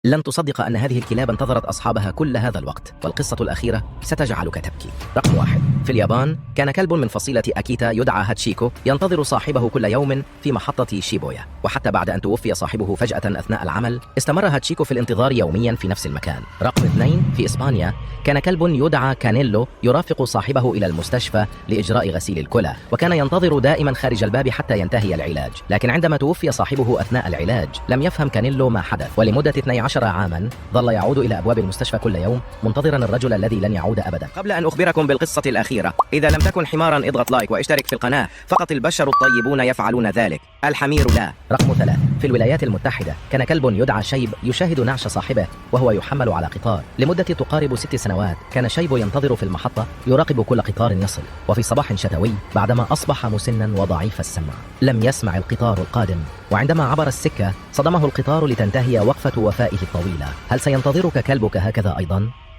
لن تصدق أن هذه الكلاب انتظرت أصحابها كل هذا الوقت، والقصة الأخيرة ستجعلك تبكي. رقم 1. في اليابان كان كلب من فصيلة أكيتا يدعى هاتشيكو ينتظر صاحبه كل يوم في محطة شيبويا، وحتى بعد أن توفي صاحبه فجأة أثناء العمل استمر هاتشيكو في الانتظار يوميا في نفس المكان. رقم 2. في إسبانيا كان كلب يدعى كانيلو يرافق صاحبه إلى المستشفى لإجراء غسيل الكلى، وكان ينتظر دائما خارج الباب حتى ينتهي العلاج، لكن عندما توفي صاحبه أثناء العلاج لم يفهم كانيلو ما حدث، ولمدة 12 عاما ظل يعود إلى أبواب المستشفى كل يوم منتظرا الرجل الذي لن يعود أبدا. قبل أن أخبركم بالقصة الأخيرة، إذا لم تكن حمارا اضغط لايك واشترك في القناة، فقط البشر الطيبون يفعلون ذلك، الحمير لا. رقم 3. في الولايات المتحدة كان كلب يدعى شيب يشاهد نعش صاحبه وهو يحمل على قطار لمدة تقارب 6 سنوات. كان شيب ينتظر في المحطة يراقب كل قطار يصل، وفي صباح شتوي بعدما أصبح مسنا وضعيف السمع لم يسمع القطار القادم، وعندما عبر السكة صدمه القطار لتنتهي وقفة وفائه الطويلة. هل سينتظرك كلبك هكذا أيضا؟